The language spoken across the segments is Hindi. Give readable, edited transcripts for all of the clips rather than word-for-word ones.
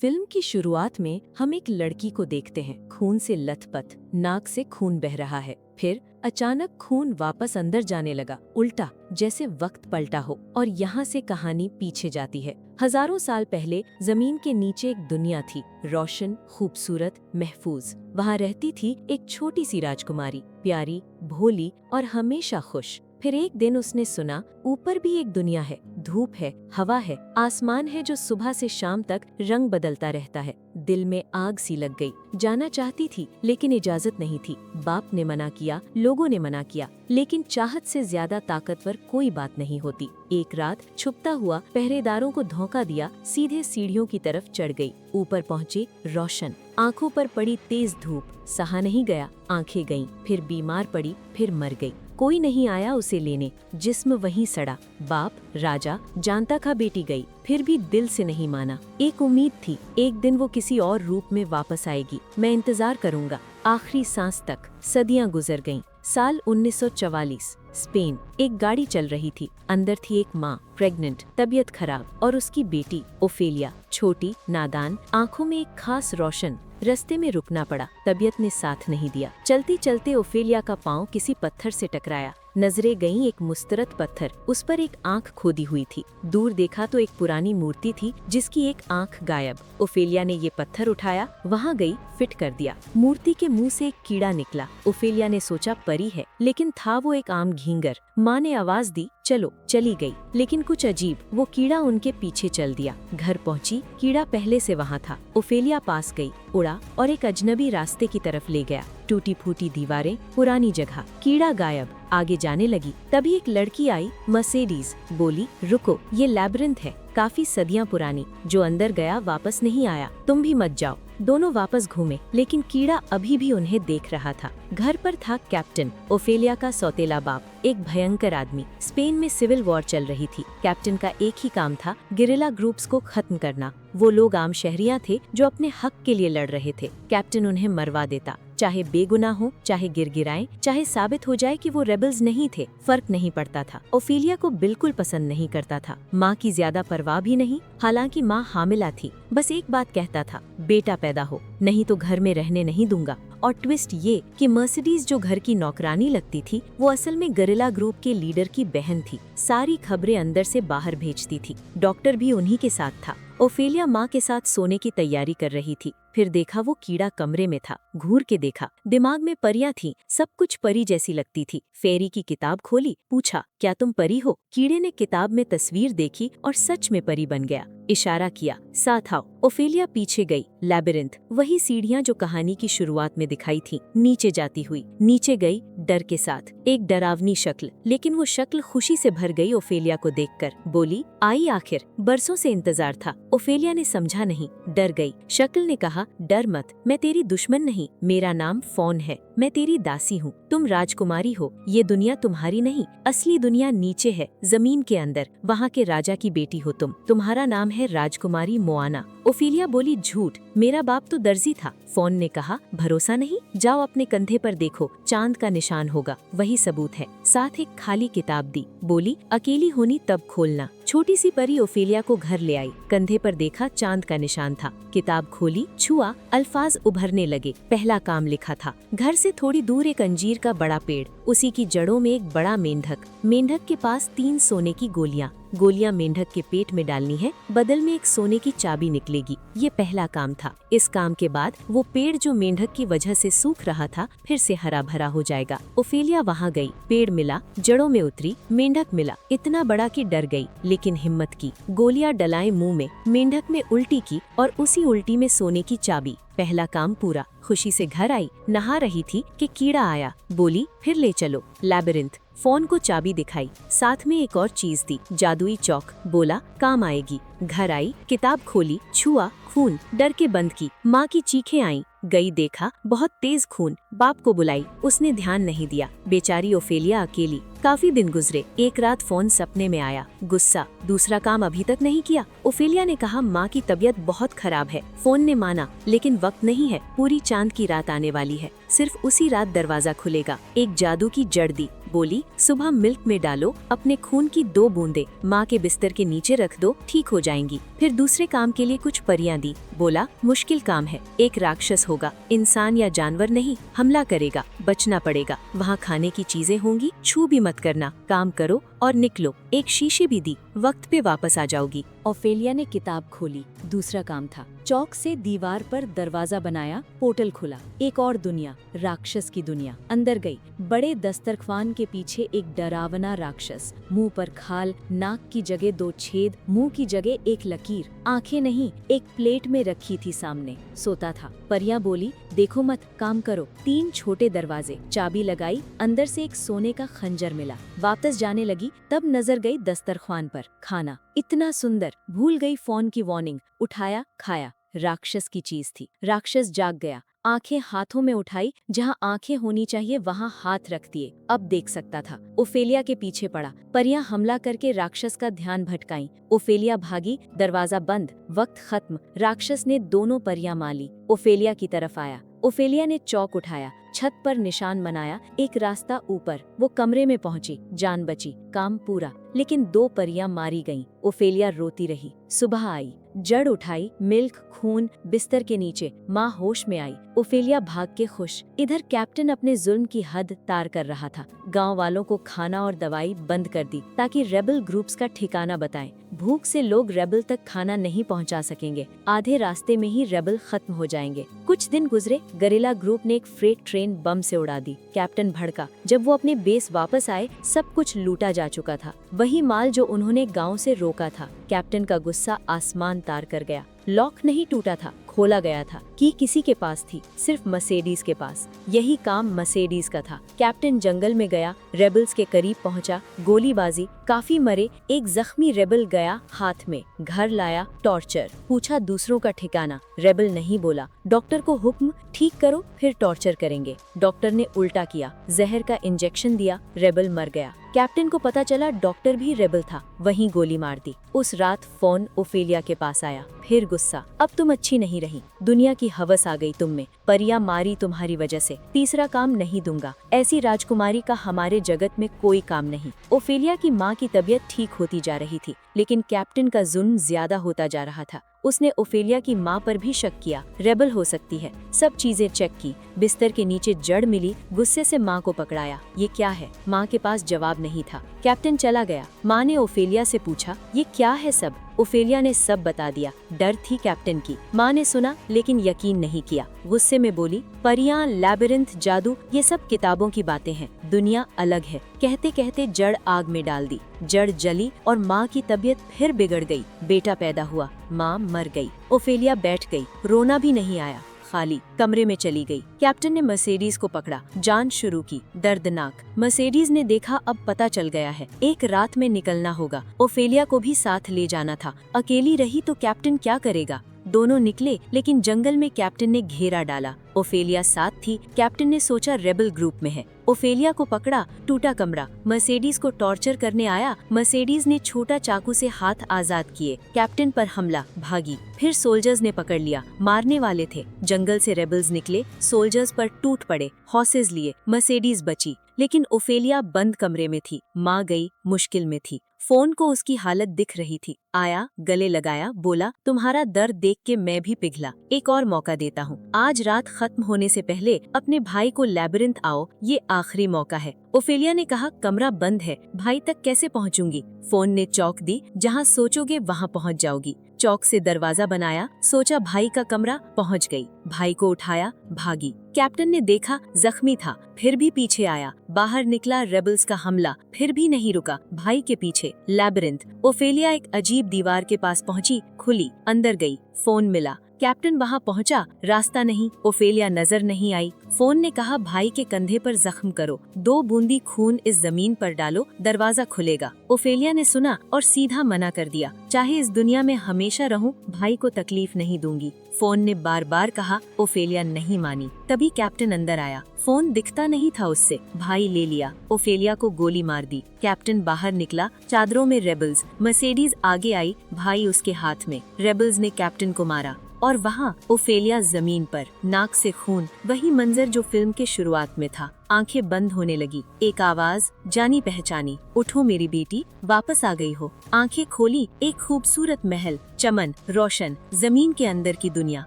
फिल्म की शुरुआत में हम एक लड़की को देखते हैं, खून से लथपथ, नाक से खून बह रहा है। फिर अचानक खून वापस अंदर जाने लगा, उल्टा, जैसे वक्त पलटा हो। और यहाँ से कहानी पीछे जाती है। हजारों साल पहले जमीन के नीचे एक दुनिया थी, रोशन, खूबसूरत, महफूज। वहाँ रहती थी एक छोटी सी राजकुमारी, प्यारी, भोली और हमेशा खुश। फिर एक दिन उसने सुना, ऊपर भी एक दुनिया है, धूप है, हवा है, आसमान है जो सुबह से शाम तक रंग बदलता रहता है। दिल में आग सी लग गई। जाना चाहती थी लेकिन इजाजत नहीं थी। बाप ने मना किया, लोगों ने मना किया, लेकिन चाहत से ज्यादा ताकतवर कोई बात नहीं होती। एक रात छुपता हुआ पहरेदारों को धोखा दिया, सीधे सीढ़ियों की तरफ चढ़ गई। ऊपर पहुँची रोशन, आंखों पर पड़ी तेज धूप, सहा नहीं गया, आंखें गईं, फिर बीमार पड़ी, फिर मर गई। कोई नहीं आया उसे लेने, जिस्म वहीं सड़ा। बाप, राजा, जानता था बेटी गई, फिर भी दिल से नहीं माना। एक उम्मीद थी, एक दिन वो किसी और रूप में वापस आएगी, मैं इंतजार करूंगा। आखिरी सांस तक। सदियां गुजर गईं। साल 1944, स्पेन। एक गाड़ी चल रही थी, अंदर थी एक माँ, प्रेग्नेंट, तबीयत खराब, और उसकी बेटी ओफेलिया, छोटी, नादान, आंखों में एक खास रोशन। रास्ते में रुकना पड़ा, तबीयत ने साथ नहीं दिया। चलते चलते ओफेलिया का पांव किसी पत्थर से टकराया। नजरें गईं एक मुस्तरद पत्थर, उस पर एक आंख खोदी हुई थी। दूर देखा तो एक पुरानी मूर्ति थी जिसकी एक आंख गायब। ओफेलिया ने ये पत्थर उठाया, वहाँ गई, फिट कर दिया। मूर्ति के मुंह से एक कीड़ा निकला। ओफेलिया ने सोचा परी है, लेकिन था वो एक आम घींगर। माँ ने आवाज दी, चलो। चली गई, लेकिन कुछ अजीब, वो कीड़ा उनके पीछे चल दिया। घर पहुंची, कीड़ा पहले से वहाँ था। ओफेलिया पास गई, उड़ा और एक अजनबी रास्ते की तरफ ले गया। टूटी फूटी दीवारें, पुरानी जगह, कीड़ा गायब। आगे जाने लगी, तभी एक लड़की आई, मर्सिडीज। बोली, रुको, ये लैबिरिंथ है, काफी सदियां पुरानी। जो अंदर गया वापस नहीं आया, तुम भी मत जाओ। दोनों वापस घूमे, लेकिन कीड़ा अभी भी उन्हें देख रहा था। घर पर था कैप्टन, ओफेलिया का सौतेला बाप, एक भयंकर आदमी। स्पेन में सिविल वॉर चल रही थी। कैप्टन का एक ही काम था, गिरिला ग्रुप्स को खत्म करना। वो लोग आम शहरियां थे जो अपने हक के लिए लड़ रहे थे। कैप्टन उन्हें मरवा देता, चाहे बेगुनाह हो, चाहे गिरगिराएं, चाहे साबित हो जाए कि वो रेबल्स नहीं थे, फर्क नहीं पड़ता था। ओफेलिया को बिल्कुल पसंद नहीं करता था। माँ की ज्यादा परवाह भी नहीं, हालांकि माँ हामिला थी। बस एक बात कहता था, बेटा पैदा हो, नहीं तो घर में रहने नहीं दूंगा। और ट्विस्ट ये कि मर्सिडीज जो घर की नौकरानी लगती थी, वो असल में गरिल्ला ग्रुप के लीडर की बहन थी। सारी खबरें अंदर से बाहर भेजती थी। डॉक्टर भी उन्हीं के साथ था। ओफेलिया माँ के साथ सोने की तैयारी कर रही थी। फिर देखा वो कीड़ा कमरे में था। घूर के देखा, दिमाग में परियां थीं, सब कुछ परी जैसी लगती थी। फेरी की किताब खोली, पूछा, क्या तुम परी हो? कीड़े ने किताब में तस्वीर देखी और सच में परी बन गया। इशारा किया, साथ आओ। ओफेलिया पीछे गई। लैबिरिंथ, वही सीढ़ियां जो कहानी की शुरुआत में दिखाई थी। नीचे जाती हुई, नीचे गई, डर के साथ। एक डरावनी शक्ल, लेकिन वो शक्ल खुशी से भर गई ओफेलिया को देखकर। बोली, आई आखिर, बरसों से इंतजार था। ओफेलिया ने समझा नहीं, डर गई। शक्ल ने कहा, डर मत, मैं तेरी दुश्मन नहीं, मेरा नाम फोन है, मैं तेरी दासी हूँ। तुम राजकुमारी हो, ये दुनिया तुम्हारी नहीं, असली दुनिया नीचे है, जमीन के अंदर। वहाँ के राजा की बेटी हो तुम, तुम्हारा नाम है राजकुमारी मोआना। ओफेलिया बोली, झूठ, मेरा बाप तो दर्जी था। फोन ने कहा, भरोसा नहीं, जाओ अपने कंधे पर देखो, चांद का निशान होगा, वही सबूत है। साथ एक खाली किताब दी। बोली, अकेली होनी तब खोलना। छोटी सी परी ओफेलिया को घर ले आई। कंधे पर देखा, चांद का निशान था। किताब खोली, छुआ, अल्फाज उभरने लगे। पहला काम लिखा था, घर से थोड़ी दूर एक अंजीर का बड़ा पेड़, उसी की जड़ों में एक बड़ा मेंढक। मेंढक के पास 3 सोने की गोलियां। गोलियां मेंढक के पेट में डालनी है, बदल में एक सोने की चाबी निकलेगी। ये पहला काम था। इस काम के बाद वो पेड़ जो मेंढक की वजह से सूख रहा था, फिर से हरा भरा हो जाएगा। ओफेलिया वहाँ गई, पेड़ मिला, जड़ों में उतरी, मेंढक मिला, इतना बड़ा कि डर गई, लेकिन हिम्मत की। गोलियां डलाए मुंह में, मेंढक में उल्टी की और उसी उल्टी में सोने की चाबी। पहला काम पूरा। खुशी से घर आई, नहा रही थी कि कीड़ा आया। बोली, फिर ले चलो। लैबिरिंथ, फोन को चाबी दिखाई, साथ में एक और चीज दी, जादुई चौक। बोला, काम आएगी। घर आई, किताब खोली, छुआ, खून, डर के बंद की। माँ की चीखें आईं। गई, देखा, बहुत तेज खून। बाप को बुलाई, उसने ध्यान नहीं दिया। बेचारी ओफेलिया अकेली। काफी दिन गुजरे। एक रात फोन सपने में आया। गुस्सा, दूसरा काम अभी तक नहीं किया। ओफेलिया ने कहा माँ की तबीयत बहुत खराब है। फोन ने माना, लेकिन वक्त नहीं है, पूरी चांद की रात आने वाली है। सिर्फ उसी रात दरवाजा खुलेगा। एक जादू की जड़ दी। बोली, सुबह मिल्क में डालो अपने खून की 2 बूंदे, माँ के बिस्तर के नीचे रख दो, ठीक हो जाएंगी। फिर दूसरे काम के लिए कुछ परियां दी। बोला, मुश्किल काम है, एक राक्षस होगा, इंसान या जानवर नहीं, हमला करेगा, बचना पड़ेगा। वहाँ खाने की चीजें होंगी, छू भी मत करना, काम करो और निकलो। एक शीशी भी दी, वक्त पे वापस आ जाओगी। ओफेलिया ने किताब खोली। दूसरा काम था। चौक से दीवार पर दरवाजा बनाया, पोर्टल खुला। एक और दुनिया, राक्षस की दुनिया। अंदर गई। बड़े दस्तरख्वान के पीछे एक डरावना राक्षस, मुंह पर खाल, नाक की जगह 2 छेद, मुंह की जगह एक लकीर, आंखें नहीं, एक प्लेट में रखी थी सामने। सोता था। परियां बोली, देखो मत, काम करो। 3 छोटे दरवाजे, चाबी लगाई, अंदर से एक सोने का खंजर मिला। वापस जाने लगी, तब नजर गई दस्तरख्वान पर खाना, इतना सुंदर। भूल गई फोन की वार्निंग। उठाया, खाया। राक्षस की चीज थी। राक्षस जाग गया। आंखें हाथों में उठाई, जहां आंखें होनी चाहिए वहां हाथ रख दिए। अब देख सकता था। ओफेलिया के पीछे पड़ा। परियां हमला करके राक्षस का ध्यान भटकाई। ओफेलिया भागी, दरवाजा बंद, वक्त खत्म। राक्षस ने दोनों परियां माली। ओफेलिया की तरफ आया। ओफेलिया ने चौक उठाया, छत पर निशान बनाया, एक रास्ता ऊपर। वो कमरे में पहुंची, जान बची, काम पूरा। लेकिन 2 परियां मारी गईं। ओफेलिया रोती रही। सुबह आई, जड़ उठाई, मिल्क, खून, बिस्तर के नीचे। माँ होश में आई। ओफेलिया भाग के खुश। इधर कैप्टन अपने जुल्म की हद तार कर रहा था। गांव वालों को खाना और दवाई बंद कर दी, ताकि रेबल ग्रुप्स का ठिकाना बताएं। भूख से लोग रेबल तक खाना नहीं पहुंचा सकेंगे। आधे रास्ते में ही रेबल खत्म हो जाएंगे। कुछ दिन गुजरे। गरिल्ला ग्रुप ने एक फ्रेट ट्रेन बम से उड़ा दी। कैप्टन भड़का। जब वो अपने बेस वापस आए, सब कुछ लूटा जा चुका था, वही माल जो उन्होंने गांव से रोका था। कैप्टन का गुस्सा आसमान तार कर गया। लॉक नहीं टूटा था, खोला गया था। की किसी के पास थी, सिर्फ मर्सिडीज के पास। यही काम मर्सिडीज का था। कैप्टन जंगल में गया, रेबल्स के करीब पहुंचा। गोलीबाजी, काफी मरे। एक जख्मी रेबल गया हाथ में। घर लाया, टॉर्चर। पूछा दूसरों का ठिकाना, रेबल नहीं बोला। डॉक्टर को हुक्म, ठीक करो फिर टॉर्चर करेंगे। डॉक्टर ने उल्टा किया, जहर का इंजेक्शन दिया, रेबल मर गया। कैप्टन को पता चला डॉक्टर भी रेबल था, वहीं गोली मार दी। उस रात फोन ओफेलिया के पास आया। फिर गुस्सा, अब तुम अच्छी नहीं रही, दुनिया की हवस आ गई तुम में, परियां मारी तुम्हारी वजह से। तीसरा काम नहीं दूंगा, ऐसी राजकुमारी का हमारे जगत में कोई काम नहीं। ओफेलिया की माँ की तबीयत ठीक होती जा रही थी, लेकिन कैप्टन का जुल्म ज्यादा होता जा रहा था। उसने ओफेलिया की माँ पर भी शक किया, रेबल हो सकती है। सब चीजें चेक की, बिस्तर के नीचे जड़ मिली। गुस्से से माँ को पकड़ाया, ये क्या है? माँ के पास जवाब नहीं था। कैप्टन चला गया। माँ ने ओफेलिया से पूछा, ये क्या है सब? ओफेलिया ने सब बता दिया। डर थी कैप्टन की। माँ ने सुना, लेकिन यकीन नहीं किया। गुस्से में बोली, परियां, लैबिरिंथ, जादू, ये सब किताबों की बातें हैं, दुनिया अलग है। कहते कहते जड़ आग में डाल दी। जड़ जली और माँ की तबीयत फिर बिगड़ गई। बेटा पैदा हुआ, माँ मर गई। ओफेलिया बैठ गई, रोना भी नहीं आया, खाली। कमरे में चली गई। कैप्टन ने मर्सिडीज को पकड़ा, जांच शुरू की। दर्दनाक। मर्सिडीज ने देखा, अब पता चल गया है, एक रात में निकलना होगा। ओफेलिया को भी साथ ले जाना था। अकेली रही तो कैप्टन क्या करेगा? दोनों निकले, लेकिन जंगल में कैप्टन ने घेरा डाला। ओफेलिया साथ थी। कैप्टन ने सोचा रेबल ग्रुप में है। ओफेलिया को पकड़ा, टूटा कमरा। मर्सिडीज को टॉर्चर करने आया। मर्सिडीज ने छोटा चाकू से हाथ आजाद किए। कैप्टन पर हमला, भागी। फिर सोल्जर्स ने पकड़ लिया, मारने वाले थे। जंगल से रेबल्स निकले, सोल्जर्स पर टूट पड़े, हॉर्सेस लिए। मर्सिडीज बची, लेकिन ओफेलिया बंद कमरे में थी। माँ गई, मुश्किल में थी। फोन को उसकी हालत दिख रही थी। आया, गले लगाया, बोला, तुम्हारा दर्द देख के मैं भी पिघला, एक और मौका देता हूँ। आज रात खत्म होने से पहले अपने भाई को लैबिरिंथ आओ, ये आखिरी मौका है। ओफेलिया ने कहा, कमरा बंद है, भाई तक कैसे पहुँचूंगी? फोन ने चौक दी, जहाँ सोचोगे वहाँ पहुँच जाओगी। चौक से दरवाजा बनाया, सोचा भाई का कमरा, पहुँच गई। भाई को उठाया, भागी। कैप्टन ने देखा, जख्मी था, फिर भी पीछे आया। बाहर निकला, रेबल्स का हमला, फिर भी नहीं रुका। भाई के पीछे लैबिरिंथ। ओफेलिया एक अजीब दीवार के पास पहुंची, खुली, अंदर गई। फोन मिला। कैप्टन वहाँ पहुँचा, रास्ता नहीं, ओफेलिया नजर नहीं आई। फोन ने कहा, भाई के कंधे पर जख्म करो, 2 बूंदी खून इस जमीन पर डालो, दरवाजा खुलेगा। ओफेलिया ने सुना और सीधा मना कर दिया, चाहे इस दुनिया में हमेशा रहूं, भाई को तकलीफ नहीं दूंगी। फोन ने बार बार कहा, ओफेलिया नहीं मानी। तभी कैप्टन अंदर आया। फोन दिखता नहीं था उससे। भाई ले लिया, ओफेलिया को गोली मार दी। कैप्टन बाहर निकला, चादरों में रेबल्स। मर्सिडीज आगे आई, भाई उसके हाथ में। रेबल्स ने कैप्टन को मारा और वहाँ ओफेलिया जमीन पर, नाक से खून। वही मंजर जो फिल्म के शुरुआत में था। आंखें बंद होने लगी। एक आवाज, जानी पहचानी, उठो मेरी बेटी, वापस आ गई हो। आंखें खोली, एक खूबसूरत महल, चमन, रोशन, जमीन के अंदर की दुनिया।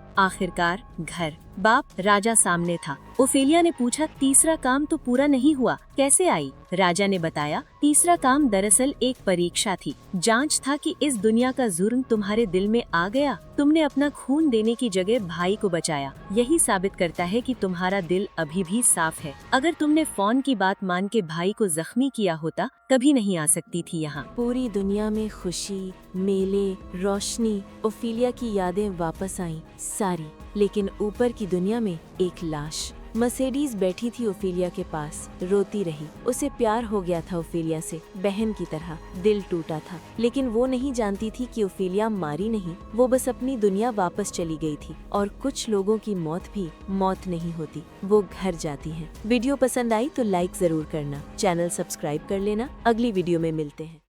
आखिरकार घर। बाप राजा सामने था। ओफेलिया ने पूछा, तीसरा काम तो पूरा नहीं हुआ, कैसे आई? राजा ने बताया, तीसरा काम दरअसल एक परीक्षा थी, जांच था कि इस दुनिया का जुर्म तुम्हारे दिल में आ गया। तुमने अपना खून देने की जगह भाई को बचाया। यही साबित करता है कि तुम्हारा दिल अभी भी साफ है। अगर तुमने फोन की बात मान के भाई को जख्मी किया होता, कभी नहीं आ सकती थी यहाँ। पूरी दुनिया में खुशी, मेले, रोशनी, ओफेलिया की यादें वापस आईं सारी। लेकिन ऊपर की दुनिया में एक लाश। मर्सिडीज बैठी थी ओफेलिया के पास, रोती रही। उसे प्यार हो गया था ओफेलिया से, बहन की तरह। दिल टूटा था, लेकिन वो नहीं जानती थी कि ओफेलिया मारी नहीं, वो बस अपनी दुनिया वापस चली गई थी। और कुछ लोगों की मौत भी मौत नहीं होती, वो घर जाती हैं। वीडियो पसंद आई तो लाइक जरूर करना, चैनल सब्सक्राइब कर लेना। अगली वीडियो में मिलते हैं।